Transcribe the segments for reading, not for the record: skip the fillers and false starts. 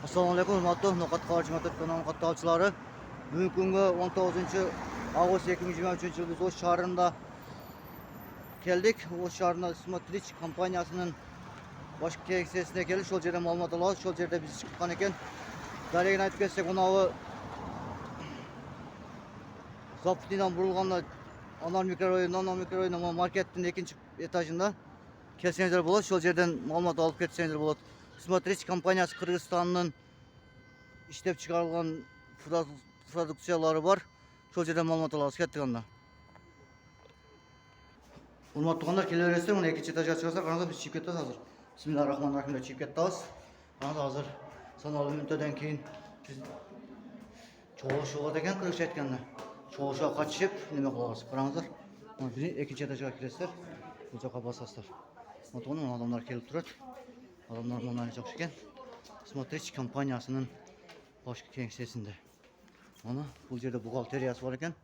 Assalamualaikum hurmatli No'qat qarshi maktab kanalının katılımcıları. Bugün günü 19 Ağustos 2023 yıl biz Oş şehrinde geldik. Oş şehrinde Smotrich kompaniyasının baş kengşesine geldik. Şol жерде маалымат алабыз. Şol жерде biz çıkkan eken. Daregen aytып кетсек, мынау Западныйдан бурулганда Анар микрорайонунун маркеттин экинчи этажында келсеңиздер болот. Шол жерден маалымат алып кетсеңиздер болот. Смотрич компаниясы Кыргызстандын иштеп чыгарылган продукциялары бар. Шол жерден маалымат алабыз. Кеттик анда. Урматтуу туугандар, келе бересиздер. Мына экинчи этажга чыгасак, караңыздар, биз чыгып кетебиз азыр. Бисмиллахиррахманиррахим деп чыгып кетебиз. Караңыздар, азыр саналуу мүнөттөрдөн кийин биз чогулушууга деген кыргызча айтканда чогулушууга катышып неме кылабыз. Караңыздар. Мына экинчи этажга киресиздер. Бул жака басасыздар. Мына адамдар келип турат. Adamlar bunlar çok şeker. Смотрич компаниясынын баш кеңсесинде. Ana bu жерде бухгалтериясы бар екен.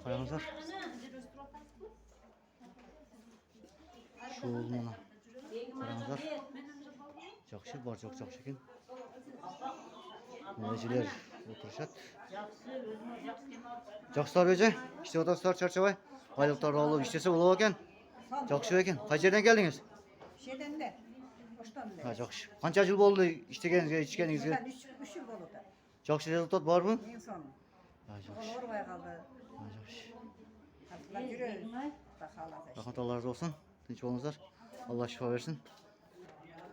Караңыздар. Шул мына. Караңыздар. Жакшы бар, жакшы екен. Менеджерлер отурушат. Жакшылар эже, иштеп атасыздар, чарчабай. Байлыктарды алып иштесе болот экен. Жакшы экен. Кай жерден келдиңиз? Şedende, boştan beri. Ha, жакшы. Канча жыл болду иштегениңизге, ичкениңизге? 3 yıl oldu. Жакшы результат барбы? En son. Ha, жакшы. Oraya kaldı. Ha, жакшы. Hatta yürüyoruz. Bakalım. Рахмат, Алла разы болсын. Тынч болуңуздар. Алла шифа берсин.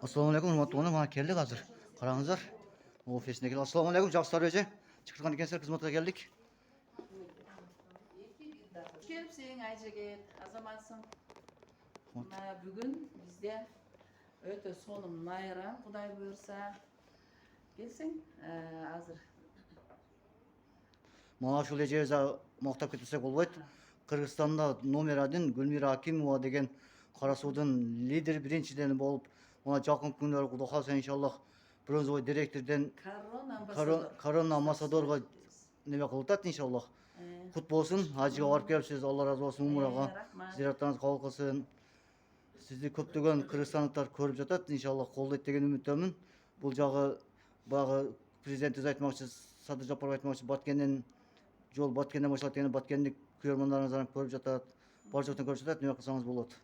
Ассаламу алейкум, урматтуу туугандар. Мына келдик азыр. Караңыздар. Офисине келдик. Ассаламу алейкум, жакшылар эже. Чыккан экенсиздер, кызматка келдик. Келипсиң, Айжегет, азаматсың. Бүгүн бизде өтө сонун майрам, Кудай буйрса. Келсең, азыр. Мына ушул эжебизди мактап кетсек болбойт. Кыргызстанда номер 1 Гүлмира Акимова деген Кара Суудун лидер биринчиден болуп, мына жакын күндөрү Кудай кааласа иншаллах бронзовый директорден корона амбассадорго неме кылып атат иншаллах. Кут болсун, ажыга барып келипсиз, Алла разы болсун, умурага зыяраттарыңыз кабыл кылсын. Сизди көптөгөн кыргызстандыктар көрүп жатат, иншаллах колдойт деген үмүттөмүн. Бул жагы баягы президентибиз айтмакчы, Садыр Жапаров айтмакчы, Баткенден жол Баткенден башталат деген Баткендик көрөрмандарыңыздан көрүп жатат. Бар жоктон көрүп жатат, неме кылсаңыз болот.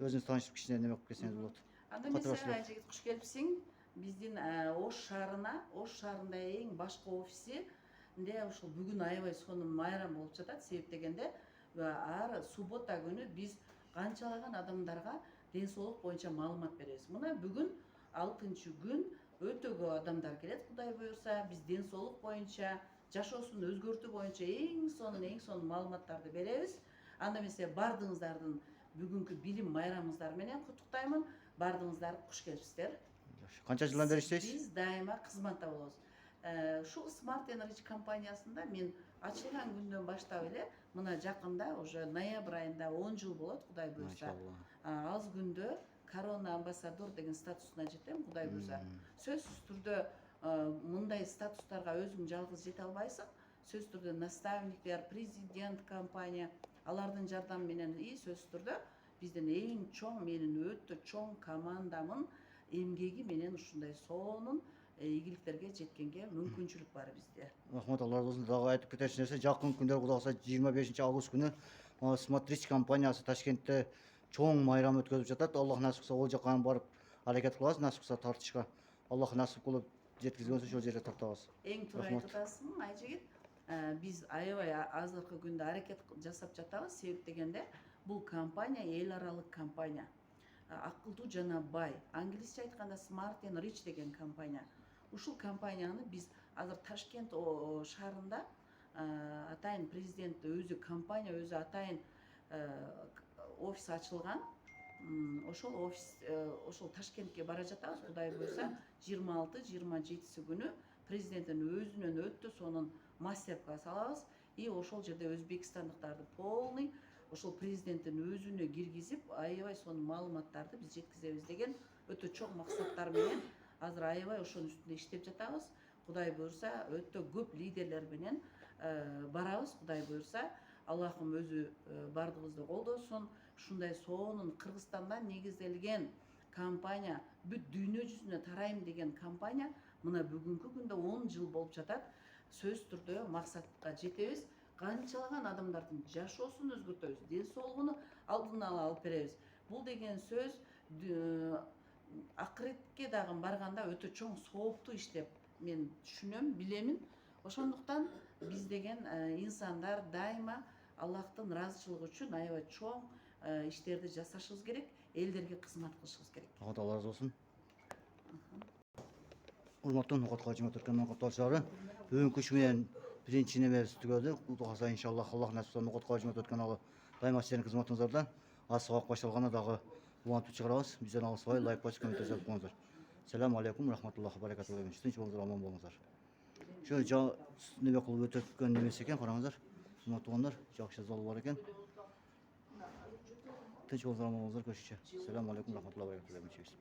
Өзүңүз таанышып кичине неме кылып кетсеңиз болот. Анда эмесе, Айжегет, куш келипсиң. Биздин Ош шаарында эң башкы офисинде ушул бүгүн аябай сонун майрам болуп жатат. Себеп дегенде ар суббота күнү биз канчалаган адамдарга ден соолук боюнча маалымат беребиз. Мына бүгүн 6-күн өтө көп адамдар келет, Кудай буйрса. Биз ден соолук боюнча, жашоосун өзгөртүү боюнча эң сонун маалыматтарды беребиз. Анда эмесе бардыгыңыздардын бүгүнкү билим майрамыңыздар менен куттуктаймын. Бардыгыңыздар куш келипсиздер. Канча жылдан бери иштейсиз? Биз дайыма кызматта болобуз. Ушул Smart Energy компаниясында мен ачылган күндөн баштап эле мына жакында уже ноябрь айында 10 жыл болот, Кудай буйрса. Аз күндө корона амбассадор деген статусуна жетем, Кудай буйрса. Сөзсүз түрдө мындай статустарга өзүң жалгыз жете албайсың. Сөзсүз түрдө наставниктер, президент компания алардын жардамы менен сөзсүз түрдө биздин эң чоң, менин өтө чоң командамын эмгеги менен ушундай сонун ийгиликтерге жеткенге мүмкүнчүлүк бар бизде. Рахмат, Алла разы болсун. Дагы айтып кетечү нерсе, жакын күндөр Кудай кааласа 25 август күнү Смотрич компаниясы Ташкентте чоң майрам өткөзүп жатат. Аллах насип кылса, ол жака барып аракет кылабыз, насип кылса тартышка. Аллах насип кылып жеткизгенсиз ошол жерде тартабыз. Эң туура айтып атасың, Айжегет. Биз аябай азыркы күндө аракет жасап жатабыз. Себеп дегенде бул компания эл аралык компания. Акылдуу жана бай. Англисче айтканда Smart and Rich деген компания. Ушул компанияны биз азыр Ташкент шаарында атайын президент өзү компания өзү атайын офис ачылган. Ошол Ташкентке бара жатабыз. Кудай буйрса 26-27 күнү президенттин өзүнөн өтө сонун мастер-класс алабыз. Ошол жерде өзбекстандыктарды полный ошол президенттин өзүнө киргизип, аябай сонун маалыматтарды биз жеткизебиз деген өтө чоң максаттар менен азыр аябай ошонун үстүндө иштеп жатабыз. Кудай буйрса, өтө көп лидерлер менен барабыз. Кудай буйрса, Аллахым өзү бардыгыбызды колдосун. Ушундай сонун Кыргызстандан негизделген компания бүт дүйнө жүзүнө тарайм деген компания мына бүгүнкү күндө 10 жыл болуп жатат. Сөз түрдө максатка жетебиз. Канчалаган адамдардын жашоосун өзгөртөбүз, ден соолугуну алдын ала алып беребиз. Бул деген сөз акыретке дагы барганда өтө чоң сооптуу иш деп мен түшүнөм, билемин. Ошондуктан биз деген инсандар дайыма Аллахтын ыраазычылыгы үчүн аябай чоң иштерди жасашыбыз керек, элдерге кызмат кылышыбыз керек. Allah razı olsun. Урматтуу Нукат Кажымов өткөн катташчылары, бүгүнкү иш менен биринчи немебиз түгөлдү. Кудай кааласа иншаллах Аллах насип кылса Нукат Кажымов өткөн ал дайыма сиздердин кызматыңыздарда аз сабак башталганда дагы улантып чыгарабыз. Бизден алысбай лайк басып коммент жазып коюңуздар. Ассаламу алейкум рахматуллахи баракатуху. Тынч болуңуздар, аман болуңуздар. Şu неме кылып өтөткөн немеси экен, караңыздар. Урматтуугандар, жакшы зал бар экен. Тынч болуңуздар, аман болуңуздар, көрүшүчө. Ассаламу алейкум рахматуллахи баракатуху.